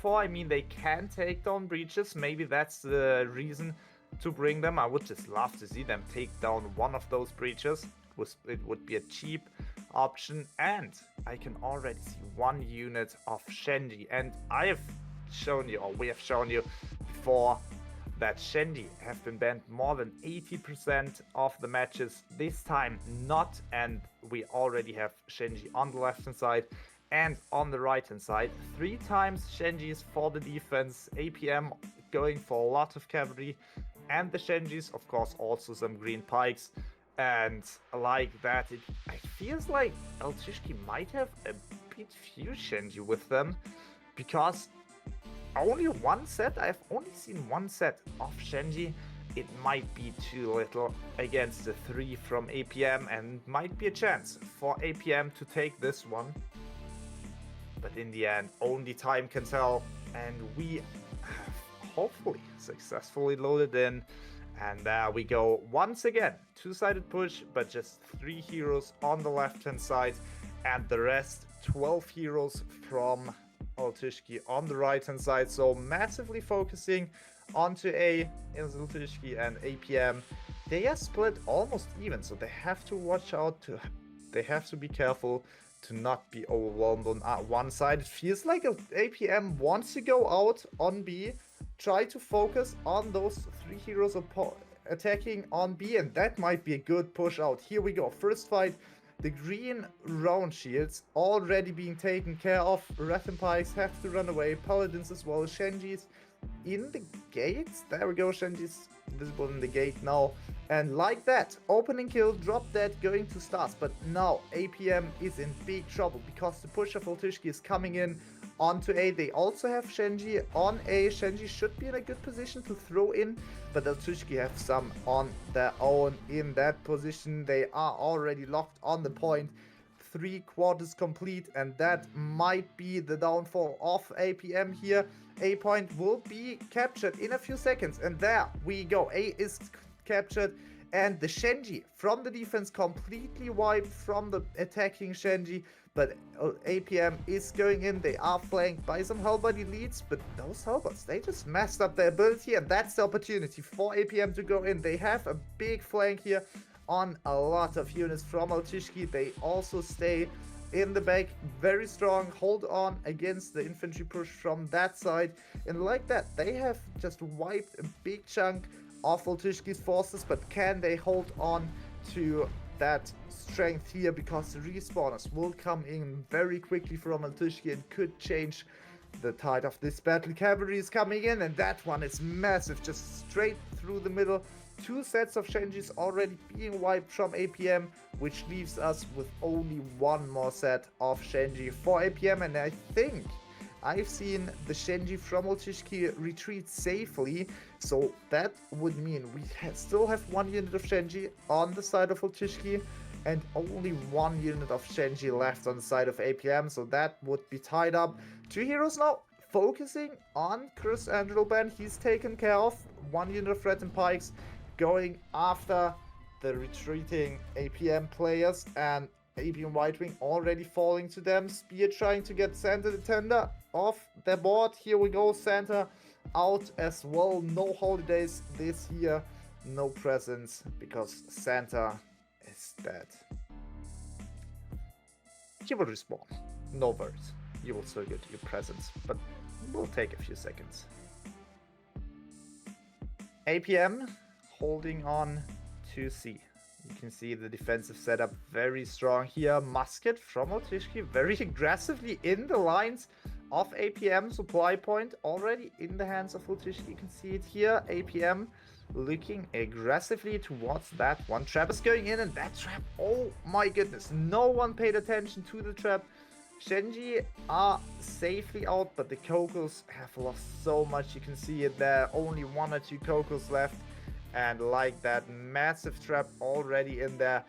for. I mean, they can take down breaches. Maybe that's the reason to bring them. I would just love to see them take down one of those breaches. It would be a cheap option, and I can already see one unit of Shenji, and I have shown you, or we have shown you before, that Shenji have been banned more than 80% of the matches. This time not, and we already have Shenji on the left hand side and on the right hand side. 3 times Shenjis for the defense, APM going for a lot of cavalry, and the Shenjis, of course, also some green pikes. And like that, it feels like Altushki might have a bit few Shenji with them, because only one set, I've only seen one set of Shenji. It might be too little against the 3 from APM, and might be a chance for APM to take this one. But in the end, only time can tell, and we have hopefully successfully loaded in. And there we go once again, 2-sided push, but just 3 heroes on the left hand side, and the rest 12 heroes from Altushki on the right hand side. So massively focusing onto A is Altushki, and APM, they are split almost even, so they have to watch out, they have to be careful to not be overwhelmed on one side. It feels like APM wants to go out on B, try to focus on those 3 heroes attacking on B, and that might be a good push out. Here we go, first fight. The green round shields already being taken care of. Wrath and Pikes have to run away. Paladins as well. Shenji's in the gates. There we go. Shenji's visible in the gate now. And like that, opening kill, drop dead, going to stars. But now APM is in big trouble, because the push of Altushki is coming in onto A. They also have Shenji on A. Shenji should be in a good position to throw in, but Altushki have some on their own in that position. They are already locked on the point. 3 quarters complete, and that might be the downfall of APM here. A point will be captured in a few seconds, and there we go. A is captured, and the Shenji from the defense completely wiped from the attacking Shenji. But APM is going in. They are flanked by some Halberd elites, but those Halberds, they just messed up their ability, and that's the opportunity for APM to go in. They have a big flank here on a lot of units from Altushki. They also stay in the back very strong, hold on against the infantry push from that side, and like that, they have just wiped a big chunk of Altushki's forces. But can they hold on to that strength here, because the respawners will come in very quickly from Altushki and could change the tide of this battle. Cavalry is coming in, and that one is massive, just straight through the middle. 2 sets of Shenjis already being wiped from APM, which leaves us with only 1 more set of Shenji for APM. And I think I've seen the Shenji from Altushki retreat safely, so that would mean we still have 1 unit of Shenji on the side of Altushki, and only 1 unit of Shenji left on the side of APM, so that would be tied up. 2 heroes now focusing on Chris Angelban. He's taken care of. 1 unit of Red and Pikes going after the retreating APM players, and APM White Wing already falling to them. Spear trying to get Santa the Tender off their board. Here we go, Santa out as well. No holidays this year, no presents, because Santa is dead. You will respawn, no worries. You will still get your presents, but will take a few seconds. APM holding on to C. You can see the defensive setup very strong here. Musket from Altushki very aggressively in the lines of APM. Supply point already in the hands of Altushki. You can see it here. APM looking aggressively towards that one. Trap is going in, and that trap, oh my goodness, no one paid attention to the trap. Shenji are safely out, but the Kokos have lost so much. You can see it there, only 1 or 2 Kokos left. And like that, massive trap already in there.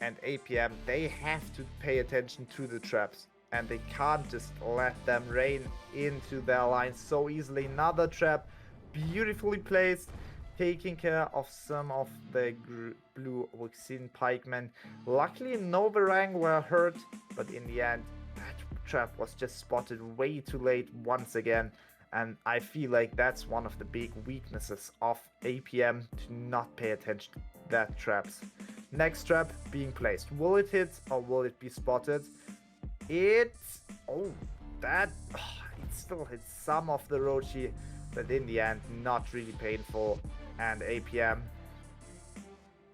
And APM, they have to pay attention to the traps, and they can't just let them rain into their lines so easily. Another trap, beautifully placed, taking care of some of the blue Wuxin pikemen. Luckily, no Varang were hurt, but in the end, that trap was just spotted way too late once again. And I feel like that's one of the big weaknesses of APM, to not pay attention to that traps. Next trap being placed. Will it hit or will it be spotted? It's... oh, that... it still hits some of the Roshi, but in the end, not really painful. And APM,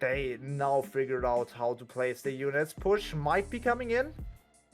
they now figured out how to place the units. Push might be coming in.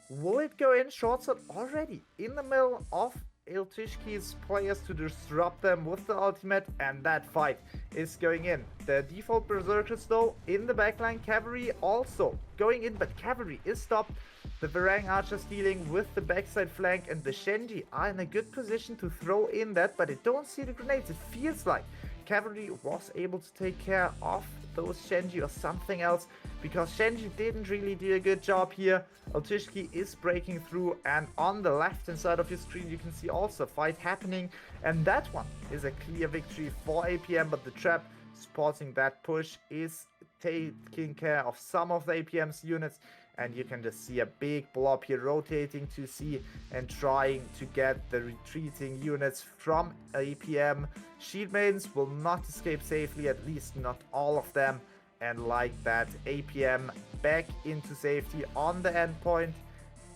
Will it go in? Short sword already in the middle of Altushki's players to disrupt them with the ultimate, and that fight is going in. The default berserkers though in the backline, cavalry also going in, but cavalry is stopped. The Varang archers dealing with the backside flank, and the Shenji are in a good position to throw in that, but they don't see the grenades. It feels like cavalry was able to take care of those Shenji or something else, because Shenji didn't really do a good job here. Altushki is breaking through, and on the left hand side of your screen you can see also a fight happening, and that one is a clear victory for APM, but the trap supporting that push is taking care of some of the APM's units, and you can just see a big blob here rotating to C and trying to get the retreating units from APM. Shield maidens will not escape safely, at least not all of them, and like that, APM back into safety on the endpoint,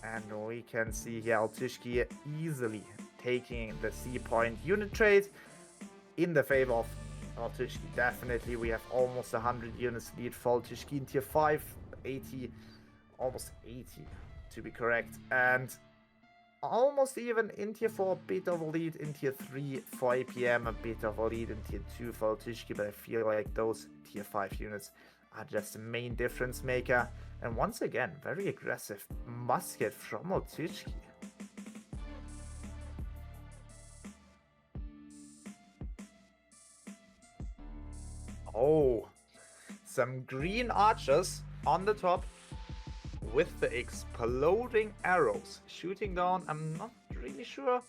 and we can see here Altushki easily taking the C point unit trade in the favor of Altushki. Definitely, we have almost 100 units lead for Altushki in tier 5, 80, almost 80 to be correct, and almost even in tier 4, a bit of a lead in tier 3 for APM, a bit of a lead in tier 2 for Altushki, but I feel like those tier 5 units are just the main difference maker. And once again, very aggressive musket from Altushki. Oh, some green archers on the top with the exploding arrows shooting down. I'm not really sure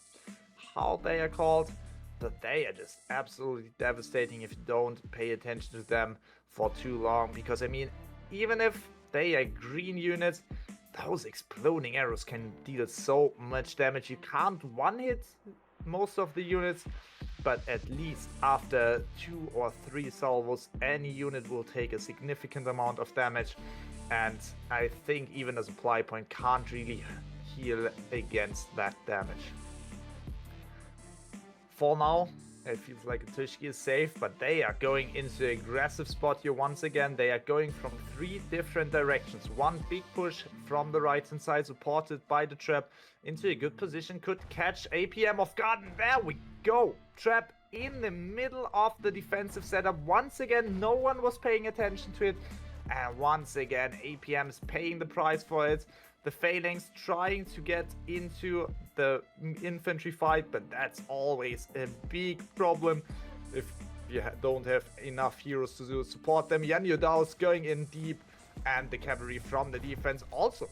how they are called, but they are just absolutely devastating if you don't pay attention to them for too long, because I mean, even if they are green units, those exploding arrows can deal so much damage. You can't one hit most of the units, but at least after 2 or 3 salvos, any unit will take a significant amount of damage. And I think even a supply point can't really heal against that damage. For now, it feels like Altushki is safe, but they are going into an aggressive spot here once again. They are going from 3 different directions. One big push from the right hand side, supported by the trap, into a good position. Could catch APM off guard, and there we go. Trap in the middle of the defensive setup. Once again, no one was paying attention to it. And once again, APM is paying the price for it. The Phalanx trying to get into the infantry fight, but that's always a big problem if you don't have enough heroes to support them. Yan Yodao's going in deep, and the cavalry from the defense also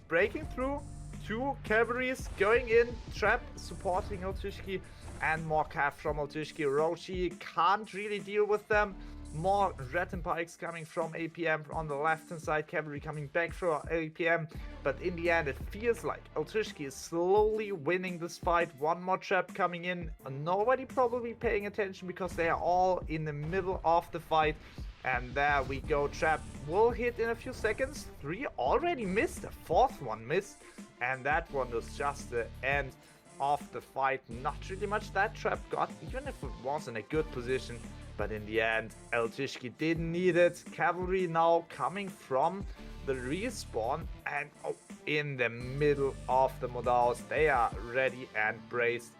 breaking through. 2 cavalries going in, trap supporting Altushki, and more cav from Altushki. Roshi can't really deal with them. More Rat and Pikes coming from APM on the left hand side, cavalry coming back from APM, but in the end it feels like Altushki is slowly winning this fight. One more trap coming in, nobody probably paying attention because they are all in the middle of the fight, and there we go. Trap will hit in a few seconds. 3 already missed, a 4th one missed, and that one was just the end of the fight. Not really much that trap got, even if it was in a good position. But in the end, Altushki didn't need it. Cavalry now coming from the respawn, and in the middle of the Modaos, they are ready and braced.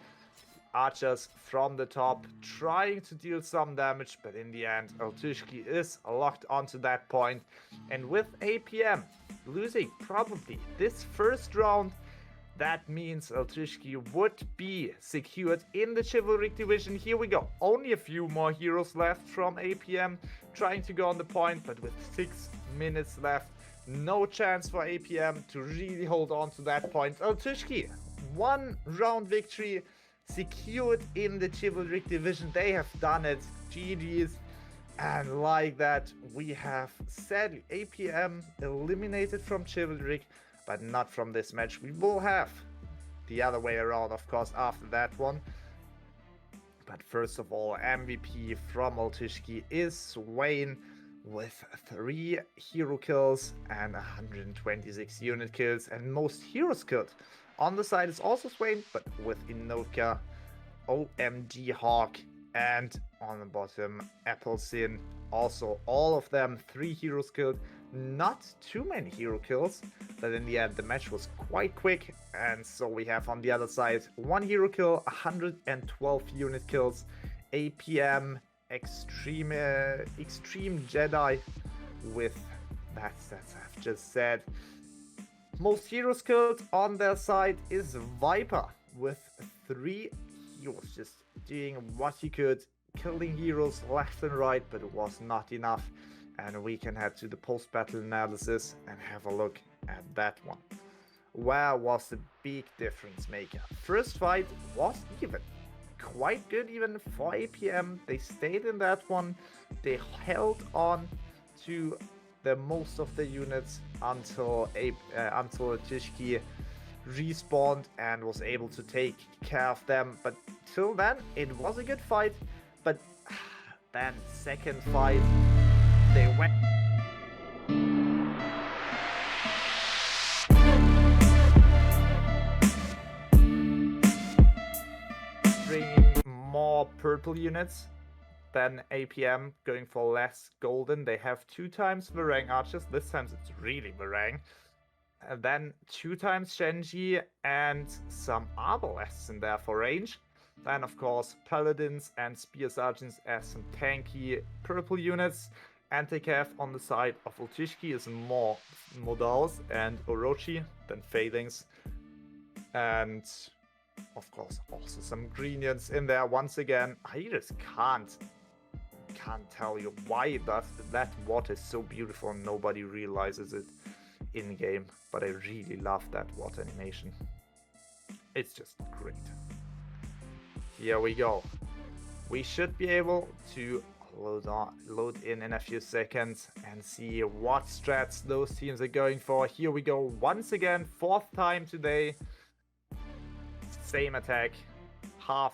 Archers from the top trying to deal some damage, but in the end, Altushki is locked onto that point. And with APM losing probably this first round, that means Altushki would be secured in the Chivalric division. Here we go. Only a few more heroes left from APM trying to go on the point, but with 6 minutes left, no chance for APM to really hold on to that point. Altushki, 1 round victory secured in the Chivalric division. They have done it. GG's. And like that, we have sadly APM eliminated from Chivalric, but not from this match. We will have the other way around, of course, after that one. But first of all, MVP from Altushki is Swain with 3 hero kills and 126 unit kills, and most heroes killed. On the side is also Swain, but with Inoka, OMG Hawk, and on the bottom, Applesin. Also, all of them 3 heroes killed. Not too many hero kills, but in the end, the match was quite quick. And so we have on the other side 1 hero kill, 112 unit kills, APM, Extreme Jedi with that's I've just said. Most heroes killed on their side is Viper with 3 heroes, just doing what he could, killing heroes left and right, but it was not enough. And we can head to the post-battle analysis and have a look at that one. Where was the big difference maker? First fight was even quite good even for APM. They stayed in that one. They held on to the most of the units until Altushki respawned and was able to take care of them. But till then, it was a good fight. But then second fight, they went. Bringing more purple units than APM, going for less golden. They have 2 times Varang archers. This time it's really Varang. And then 2 times Shenji and some arbalests in there for range. Then of course paladins and spear sergeants as some tanky purple units. Anti-cav on the side of Altushki is more Modals and Orochi than Heilungs. And of course also some green units in there once again. I just can't tell you why that water is so beautiful and nobody realizes it in game, but I really love that water animation. It's just great. Here we go. We should be able to load in a few seconds and see what strats those teams are going for. Here we go once again, 4th time today. Same attack, half,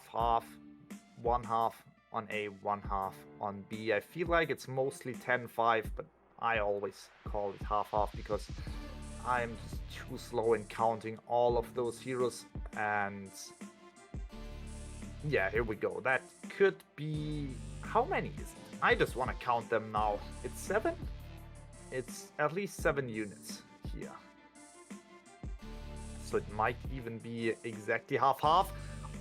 1 half on A, 1 half on B. I feel like it's mostly 10-5, but I always call it half because I'm just too slow in counting all of those heroes. And yeah, here we go. That could be... How many is it? I just want to count them now. It's 7? It's at least 7 units here. So it might even be exactly half.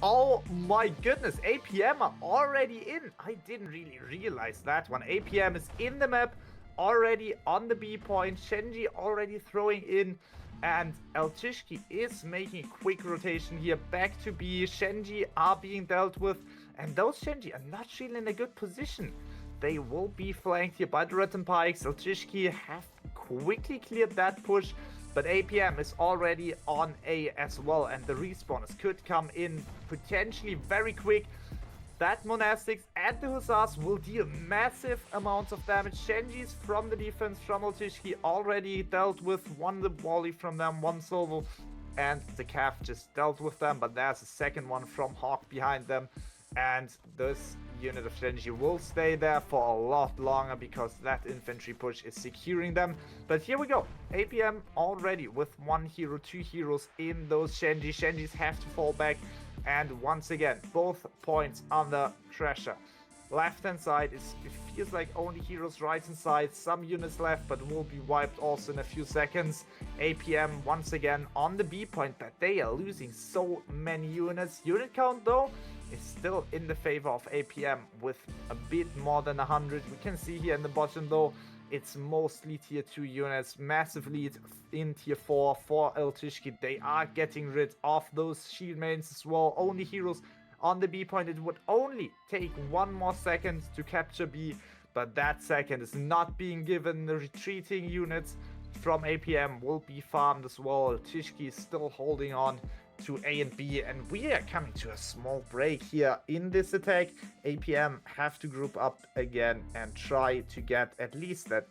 Oh my goodness, APM are already in. I didn't really realize that one. APM is in the map, already on the B point. Shenji already throwing in. And Altushki is making a quick rotation here back to B. Shenji are being dealt with. And those Shenji are not really in a good position. They will be flanked here by the Red Pikes. Altushki have quickly cleared that push. But APM is already on A as well, and the respawners could come in potentially very quick. That Monastics and the Hussars will deal massive amounts of damage. Shenji's from the defense from Altushki already dealt with, 1 the volley from them, 1 solo, and the Cav just dealt with them, but there's a second one from Hawk behind them. And this unit of Shenji will stay there for a lot longer because that infantry push is securing them. But here we go. APM already with 1 hero, 2 heroes in those Shenji. Shenjis have to fall back. And once again, both points under pressure. Left hand side, it feels like only heroes. Right hand side, some units left, but will be wiped also in a few seconds. APM once again on the B point, but they are losing so many units. Unit count though is still in the favor of APM with a bit more than 100. We can see here in the bottom though, it's mostly tier 2 units. Massive lead in tier 4 for Altushki. They are getting rid of those shield mains as well. Only heroes on the B point. It would only take 1 more second to capture B, but that second is not being given. The retreating units from APM will be farmed as well. Altushki is still holding on to A and B, and we are coming to a small break here in this attack. APM have to group up again and try to get at least that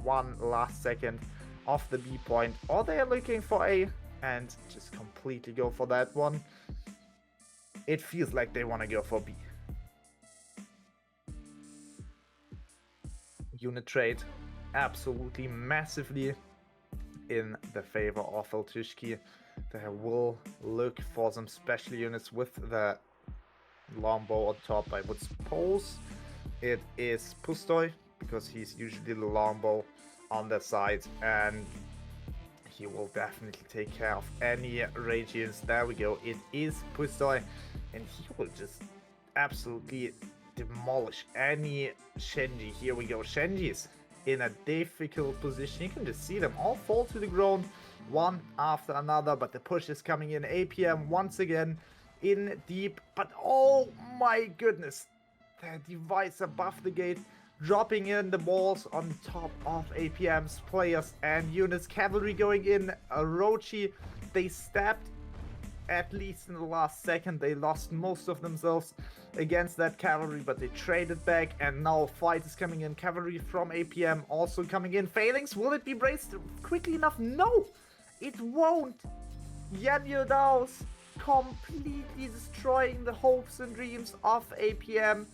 1 last second off the B point, or they are looking for A and just completely go for that one. It feels like they want to go for B. unit trade absolutely massively in the favor of Altushki. They will look for some special units with the longbow on top. I would suppose it is Pustoy, because he's usually the longbow on the side, and he will definitely take care of any rage units. There we go, it is Pustoy, and he will just absolutely demolish any Shenji. Here we go, Shenji's in a difficult position. You can just see them all fall to the ground one after another, but the push is coming in. APM once again in deep, but oh my goodness, the device above the gate dropping in the balls on top of APM's players and units. Cavalry going in. Orochi, they stabbed at least in the last second. They lost most of themselves against that cavalry, but they traded back, and now fight is coming in. Cavalry from APM also coming in. Failings, will it be braced quickly enough? No, it won't. Yan Yodao's completely destroying the hopes and dreams of APM,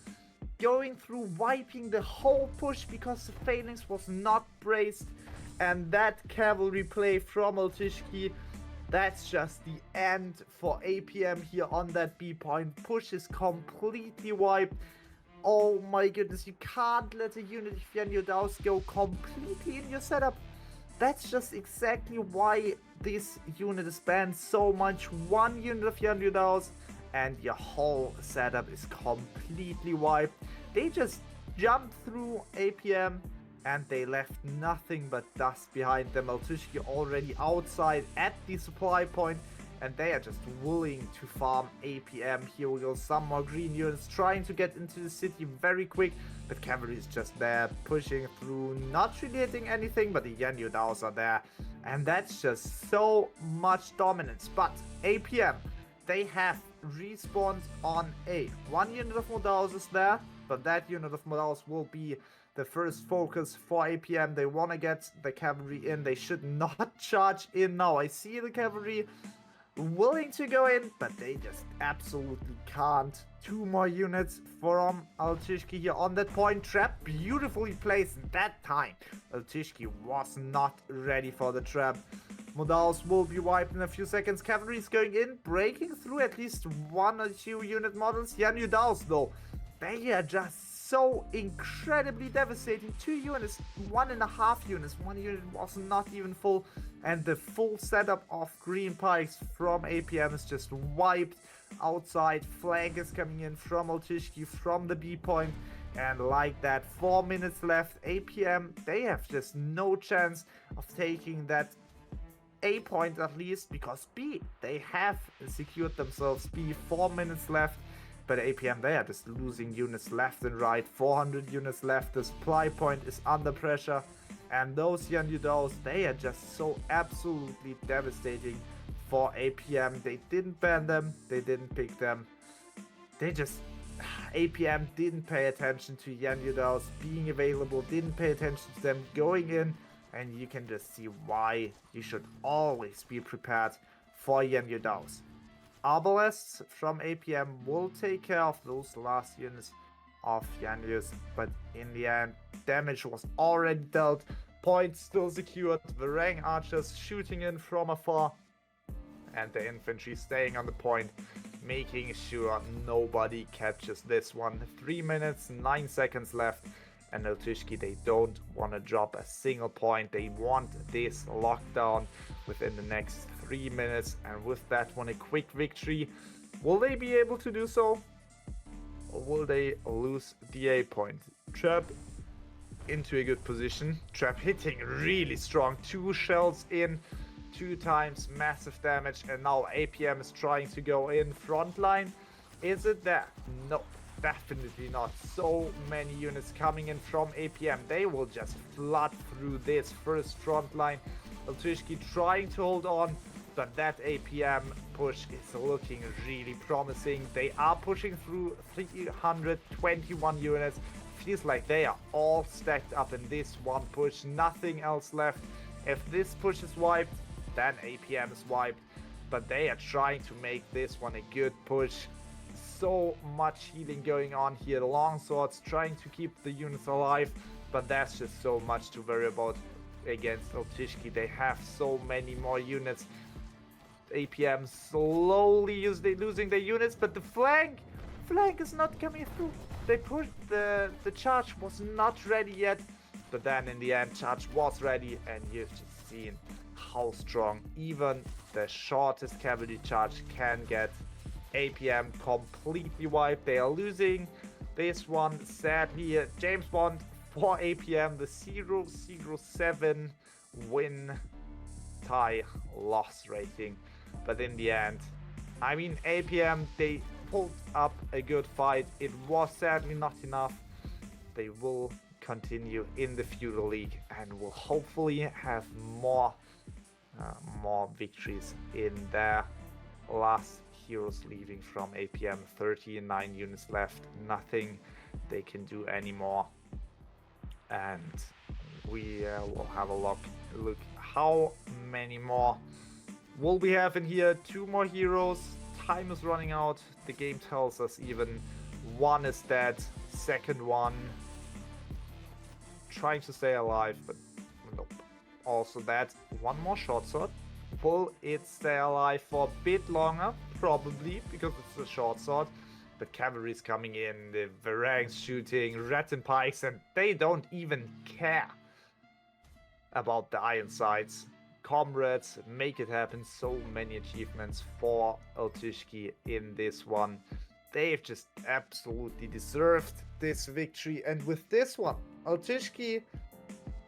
going through, wiping the whole push because the Phalanx was not braced, and that cavalry play from Altushki, that's just the end for APM here on that B point. Push is completely wiped. Oh my goodness, you can't let a unit of Yan Yodao's go completely in your setup. That's just exactly why this unit is banned so much. One unit of Yan Yodao's and your whole setup is completely wiped. They just jumped through APM and they left nothing but dust behind them. Altushki already outside at the supply point, and they are just willing to farm APM. Here we go, some more green units trying to get into the city very quick, but cavalry is just there pushing through, not really hitting anything, but the Yan Yodao's are there, and that's just so much dominance. But APM, they have respawned on A. One unit of Modaus is there, but that unit of Modaus will be the first focus for APM. They want to get the cavalry in. They should not charge in now. I see the cavalry willing to go in, but they just absolutely can't. Two more units from Altushki here on that point. Trap beautifully placed that time. Altushki was not ready for the trap. Modaus will be wiped in a few seconds. Cavalry is going in, breaking through at least one or two unit models. Yan Yodao's though, they are just so incredibly devastating. 2 units, 1.5 units. 1 unit was not even full, and the full setup of green pikes from APM is just wiped. Outside, flank is coming in from Altushki from the B point, and like that, 4 minutes left. APM, they have just no chance of taking that A point at least, because B, they have secured themselves B. 4 minutes left. But APM, they are just losing units left and right. 400 units left. The supply point is under pressure. And those Yan Yodao's, they are just so absolutely devastating for APM. They didn't ban them. They didn't pick them. They just... APM didn't pay attention to Yan Yodao's being available. Didn't pay attention to them going in. And you can just see why you should always be prepared for Yan Yodao's. Arbalests from APM will take care of those last units of Yan Yodao's, but in the end, damage was already dealt. Point still secured. The Rang archers shooting in from afar, and the infantry staying on the point, making sure nobody catches this one. 3 minutes, 9 seconds left, and Altushki, they don't want to drop a single point. They want this lockdown within the next 3 minutes, and with that one, a quick victory. Will they be able to do so, or will they lose the A point? Trap into a good position. Trap hitting really strong. 2 shells in, 2 times massive damage, and now APM is trying to go in front line. Is it there? No, definitely not. So many units coming in from APM. They will just flood through this first front line. Altushki trying to hold on, but that APM push is looking really promising. They are pushing through 321 units. Feels like they are all stacked up in this one push. Nothing else left. If this push is wiped, then APM is wiped. But they are trying to make this one a good push. So much healing going on here. The longswords trying to keep the units alive. but that's just so much to worry about against Altushki. They have so many more units. APM slowly losing their units, but the flank is not coming through. They pushed the charge was not ready yet, but then in the end charge was ready, and you've just seen how strong even the shortest cavalry charge can get. APM completely wiped. They are losing this one sadly. James Bond for APM, the 007 win tie loss rating. But in the end, I mean, APM, they pulled up a good fight. It was sadly not enough. They will continue in the Feudal League and will hopefully have more victories in their last heroes leaving from APM. 39 units left, nothing they can do anymore. And we will have a look how many more will we have in here. 2 more heroes. Time is running out. The game tells us even one is dead. Second one trying to stay alive, but nope. Also that. One more short sword. Will it stay alive for a bit longer? Probably, because it's a short sword. But cavalry is coming in, the Varangs shooting, Rattan pikes, and they don't even care about the iron sights. Comrades, make it happen. So many achievements for Altushki in this one. They've just absolutely deserved this victory. And with this one, Altushki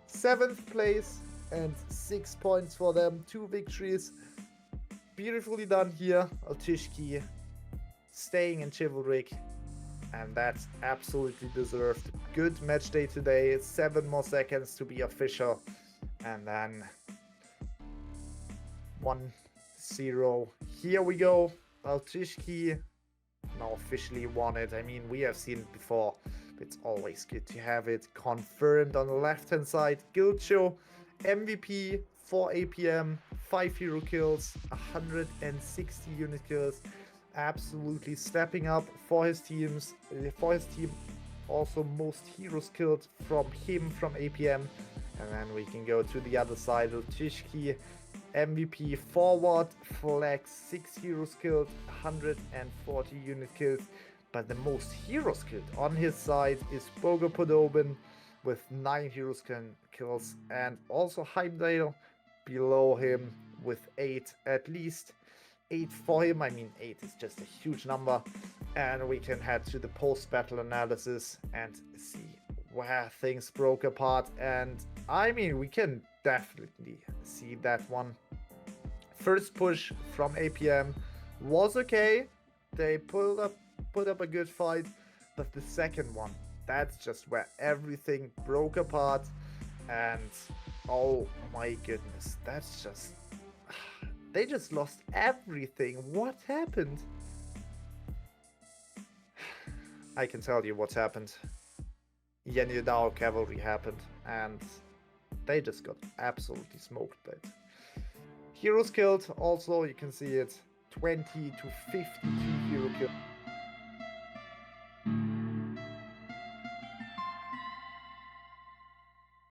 7th place and 6 points for them. 2 victories. Beautifully done here. Altushki staying in Chivalvric, and that's absolutely deserved. Good match day today. 7 more seconds to be official, and then 1-0. Here we go. Altushki now officially won it. I mean, we have seen it before. It's always good to have it confirmed on the left hand side. Guild Show MVP for APM, 5 hero kills, 160 unit kills. Absolutely stepping up for his team. Also most heroes killed from him, from APM. And then we can go to the other side. Altushki MVP forward, flex, 6 heroes killed, 140 unit kills. But the most heroes killed on his side is Bogo Podobin with 9 heroes kills, and also Heimdall below him with 8, at least 8 for him. I mean, 8 is just a huge number. And we can head to the post-battle analysis and see where things broke apart. And I mean, we can definitely see that one. First push from APM was okay. They put up a good fight, but the second one, that's just where everything broke apart. And oh my goodness, that's just, they just lost everything. What happened? I can tell you what happened. Yenidao cavalry happened, and they just got absolutely smoked by it. Heroes killed, also you can see it, 20 to 52 hero kills.